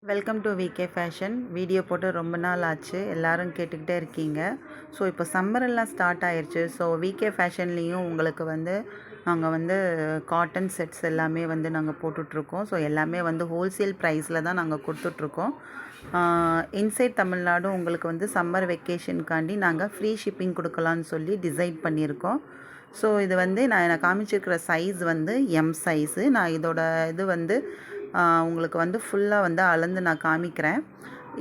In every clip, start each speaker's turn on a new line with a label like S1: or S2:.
S1: Welcome to VK fashion. Video போட்டு ரொம்ப நாள் ஆச்சு, எல்லோரும் கேட்டுக்கிட்டே இருக்கீங்க. ஸோ இப்போ சம்மரெல்லாம் ஸ்டார்ட் ஆயிடுச்சு. ஸோ விகே ஃபேஷன்லேயும் உங்களுக்கு நாங்கள் காட்டன் செட்ஸ் எல்லாமே நாங்கள் போட்டுட்ருக்கோம். ஸோ எல்லாமே ஹோல்சேல் ப்ரைஸில் தான் நாங்கள் கொடுத்துட்ருக்கோம். இன்சைட் தமிழ்நாடு உங்களுக்கு சம்மர் வெக்கேஷனுக்காண்டி நாங்கள் ஃப்ரீ ஷிப்பிங் கொடுக்கலான்னு சொல்லி டிசைட் பண்ணியிருக்கோம். ஸோ இது நான் காமிச்சிருக்கிற சைஸ் எம் சைஸு. நான் இதோட இது உங்களுக்கு ஃபுல்லாக அளந்து நான் காமிக்கிறேன்.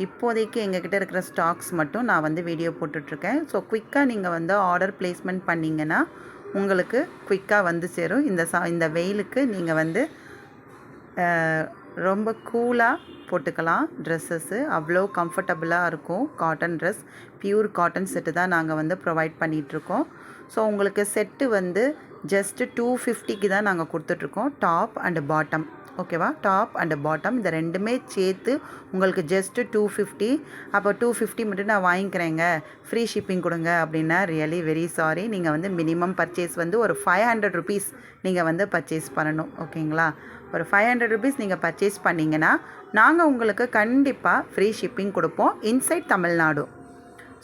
S1: இப்போதைக்கு எங்ககிட்ட இருக்கிற ஸ்டாக்ஸ் மட்டும் நான் வீடியோ போட்டுட்ருக்கேன். ஸோ குயிக்காக நீங்கள் ஆர்டர் ப்ளேஸ்மெண்ட் பண்ணிங்கன்னா உங்களுக்கு குயிக்காக சேரும். இந்த வெயிலுக்கு நீங்கள் ரொம்ப கூலாக போட்டுக்கலாம். ட்ரெஸ்ஸஸ்ஸு அவ்வளோ கம்ஃபர்டபுளாக இருக்கும். Cotton dress, pure cotton set தான் நாங்கள் ப்ரொவைட் பண்ணிகிட்ருக்கோம். ஸோ உங்களுக்கு செட்டு ஜஸ்ட்டு 250க்கு தான் நாங்கள் கொடுத்துட்ருக்கோம். டாப் அண்டு பாட்டம், ஓகேவா? டாப் அண்டு பாட்டம் இந்த ரெண்டுமே சேர்த்து உங்களுக்கு ஜஸ்ட்டு 250. அப்போ 250 மட்டும் நான் வாங்கிக்கிறேங்க, ஃப்ரீ ஷிப்பிங் கொடுங்க அப்படின்னா ரியலி வெரி சாரி. நீங்கள் மினிமம் பர்ச்சேஸ் ஒரு 500 ருபீஸ் நீங்கள் பர்ச்சேஸ் பண்ணணும், ஓகேங்களா? ஒரு 500 ருபீஸ் நீங்கள் பர்ச்சேஸ் பண்ணிங்கன்னா நாங்கள் உங்களுக்கு கண்டிப்பாக ஃப்ரீ ஷிப்பிங் கொடுப்போம் இன்சைட் தமிழ்நாடு.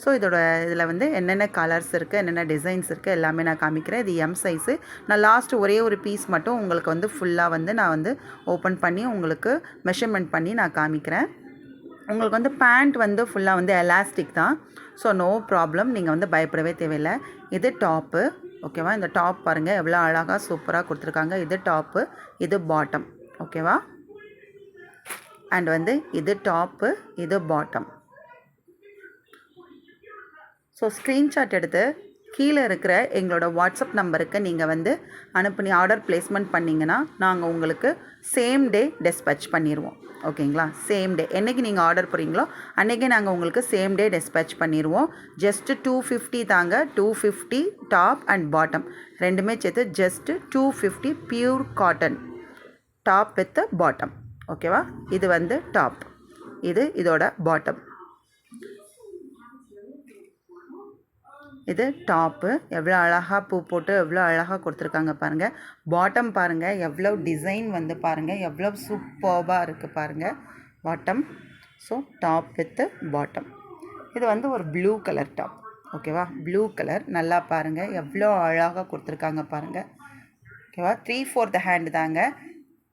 S1: ஸோ இதில் என்னென்ன கலர்ஸ் இருக்குது, என்னென்ன டிசைன்ஸ் இருக்குது எல்லாமே நான் காமிக்கிறேன். இது எம் சைஸு. நான் லாஸ்ட்டு ஒரே ஒரு பீஸ் மட்டும் உங்களுக்கு ஃபுல்லாக நான் ஓப்பன் பண்ணி உங்களுக்கு மெஷர்மெண்ட் பண்ணி நான் காமிக்கிறேன். உங்களுக்கு பேண்ட் ஃபுல்லாக எலாஸ்டிக் தான். ஸோ நோ ப்ராப்ளம், நீங்கள் பயப்படவே தேவையில்லை. இது டாப்பு, ஓகேவா? இந்த டாப் பாருங்கள் எவ்வளோ அழகாக சூப்பராக கொடுத்துருக்காங்க. இது டாப்பு, இது பாட்டம், ஓகேவா? அண்ட் இது டாப்பு, இது பாட்டம். ஸோ ஸ்க்ரீன்ஷாட் எடுத்து கீழே இருக்கிற எங்களோட வாட்ஸ்அப் நம்பருக்கு நீங்கள் அனுப்பி ஆர்டர் ப்ளேஸ்மெண்ட் பண்ணிங்கன்னா நாங்கள் உங்களுக்கு சேம் டே டிஸ்பேட்ச் பண்ணிடுவோம், ஓகேங்களா? சேம் டே என்றைக்கு நீங்கள் ஆர்டர் போடுறீங்களோ அன்றைக்கே நாங்கள் உங்களுக்கு சேம் டே டிஸ்பேட்ச் பண்ணிடுவோம். ஜஸ்ட்டு 250 தாங்க. 250 டாப் அண்ட் பாட்டம் ரெண்டுமே சேர்த்து just 250 pure cotton top with bottom, ஓகேவா? இது டாப், இதோட பாட்டம். இது டாப்பு, எவ்வளோ அழகாக பூ போட்டு எவ்வளோ அழகாக கொடுத்துருக்காங்க பாருங்கள். பாட்டம் பாருங்கள் எவ்வளோ டிசைன் பாருங்கள் எவ்வளோ சூப்பர்பாக இருக்குது பாருங்கள் bottom. So top with bottom. இது ஒரு ப்ளூ கலர் டாப், ஓகேவா? ப்ளூ கலர் நல்லா பாருங்கள் எவ்வளோ அழகாக கொடுத்துருக்காங்க பாருங்கள், ஓகேவா? 3/4 ஹேண்டு தாங்க.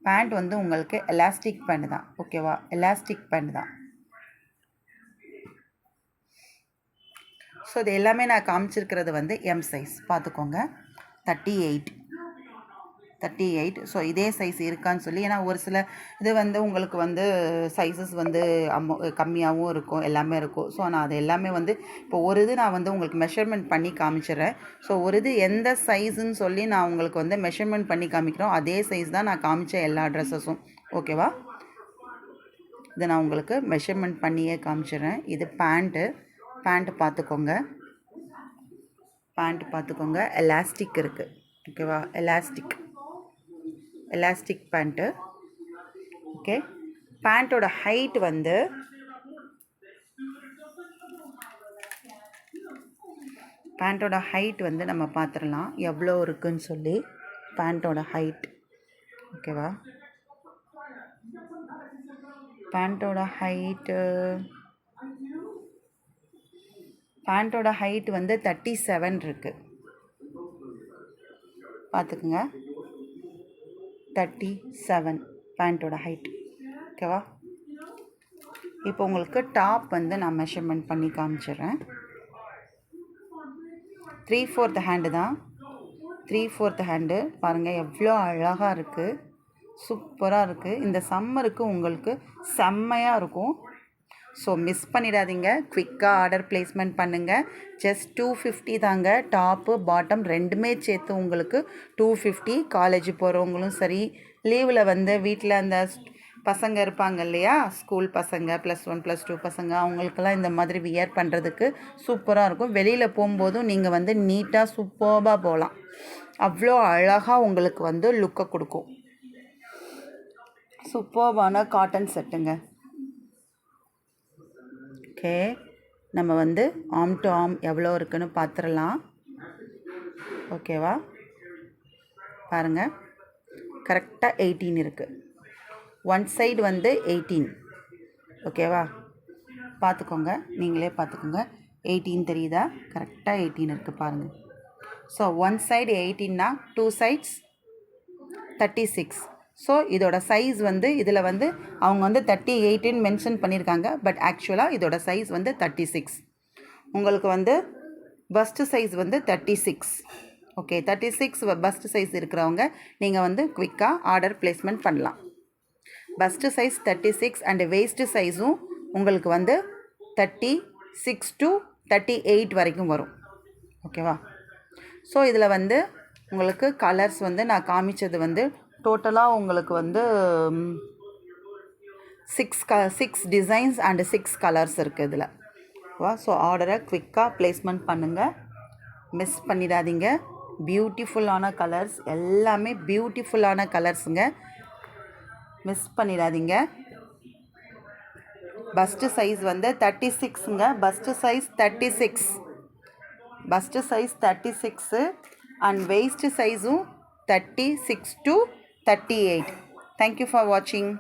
S1: பேண்ட் உங்களுக்கு எலாஸ்டிக் பேண்ட் தான், ஓகேவா? எலாஸ்டிக் பேண்ட் தான். ஸோ இது எல்லாமே நான் காமிச்சிருக்கிறது எம் சைஸ் பார்த்துக்கோங்க. 38. ஸோ இதே சைஸ் இருக்கான்னு சொல்லி, ஏன்னா ஒரு சில இது உங்களுக்கு சைஸஸ் கம்மியாகவும் இருக்கும், எல்லாமே இருக்கும். ஸோ நான் அது எல்லாமே இப்போ ஒரு இது நான் உங்களுக்கு மெஷர்மெண்ட் பண்ணி காமிச்சிடுறேன். ஸோ ஒரு இது எந்த சைஸுன்னு சொல்லி நான் உங்களுக்கு மெஷர்மெண்ட் பண்ணி காமிக்கிறோம், அதே சைஸ் தான் நான் காமிச்ச எல்லா ட்ரெஸ்ஸஸும், ஓகேவா? இதை நான் உங்களுக்கு மெஷர்மெண்ட் பண்ணியே காமிச்சிடுறேன். இது பேண்ட்டு பார்த்துக்கோங்க. எலாஸ்டிக் இருக்குது, ஓகேவா? Elastic band, okay. பேண்ட்டோட ஹைட் நம்ம பார்த்துடலாம் எவ்வளோ இருக்குன்னு சொல்லி. பேண்ட்டோட ஹைட், ஓகேவா? பேண்ட்டோட ஹைட் 37 இருக்குது, பார்த்துக்குங்க. 37 பேண்ட்டோட ஹைட், ஓகேவா? இப்போ உங்களுக்கு டாப் நான் மெஷர்மெண்ட் பண்ணி காமிச்சிடுறேன். 3/4 ஹேண்டு தான். 3/4 ஹேண்டு பாருங்கள் எவ்வளோ அழகாக இருக்குது, சூப்பராக இருக்குது. இந்த சம்மருக்கு உங்களுக்கு செம்மையாக இருக்கும். ஸோ மிஸ் பண்ணிடாதீங்க, குவிக்காக ஆர்டர் ப்ளேஸ்மெண்ட் பண்ணுங்கள். ஜஸ்ட் 250 தாங்க. டாப்பு பாட்டம் ரெண்டுமே சேர்த்து உங்களுக்கு 250. காலேஜ் போகிறவங்களும் சரி, லீவில் வீட்டில் அந்த பசங்க இருப்பாங்க இல்லையா, ஸ்கூல் பசங்க, +1 +2 பசங்க, அவங்களுக்கெல்லாம் இந்த மாதிரி வியர் பண்ணுறதுக்கு சூப்பராக இருக்கும். வெளியில் போகும்போதும் நீங்கள் நீட்டாக சூப்பராக போகலாம். அவ்வளோ அழகாக உங்களுக்கு லுக்கை கொடுக்கும். சூப்பர்பான காட்டன் செட்டுங்க, ஓகே. நம்ம ஆம் டு ஆம் எவ்வளோ இருக்குன்னு பார்த்துடலாம், ஓகேவா? பாருங்கள் கரெக்டாக 18 இருக்குது. ஒன் சைடு 18, ஓகேவா? பார்த்துக்கோங்க, நீங்களே பார்த்துக்கோங்க. 18 தெரியுதா? கரெக்டாக 18 இருக்குது பாருங்கள். ஸோ ஒன் சைடு 18னா 2 சைட்ஸ் 36. ஸோ இதோட சைஸ் வந்து இதில் வந்து அவங்க வந்து 38ன்னு மென்ஷன் பண்ணியிருக்காங்க. பட் ஆக்சுவலாக இதோட சைஸ் வந்து 36. உங்களுக்கு வந்து பஸ்ட்டு சைஸ் வந்து 36. ஓகே, 36 பஸ்ட்டு சைஸ் இருக்கிறவங்க நீங்கள் வந்து குவிக்காக ஆர்டர் ப்ளேஸ்மெண்ட் பண்ணலாம். பஸ்ட்டு சைஸ் 36 அண்டு வேஸ்ட்டு சைஸும் உங்களுக்கு வந்து 36 to 38 வரைக்கும் வரும். ஓகேவா? ஸோ இதில் வந்து உங்களுக்கு கலர்ஸ் வந்து நான் காமிச்சது வந்து டோட்டலாக உங்களுக்கு வந்து 6 டிசைன்ஸ் அண்டு 6 கலர்ஸ் இருக்குது இதில். ஓகேவா? ஸோ ஆர்டரை குவிக்காக ப்ளேஸ்மெண்ட் பண்ணுங்கள், மிஸ் பண்ணிடாதீங்க. பியூட்டிஃபுல்லான கலர்ஸ், எல்லாமே பியூட்டிஃபுல்லான கலர்ஸுங்க, மிஸ் பண்ணிடாதீங்க. பஸ்ட்டு சைஸ் வந்து 36ங்க. Bust size 36, bust size 36 and waist சைஸும் 36 to 38. தேங்க்யூ ஃபார் வாட்சிங்.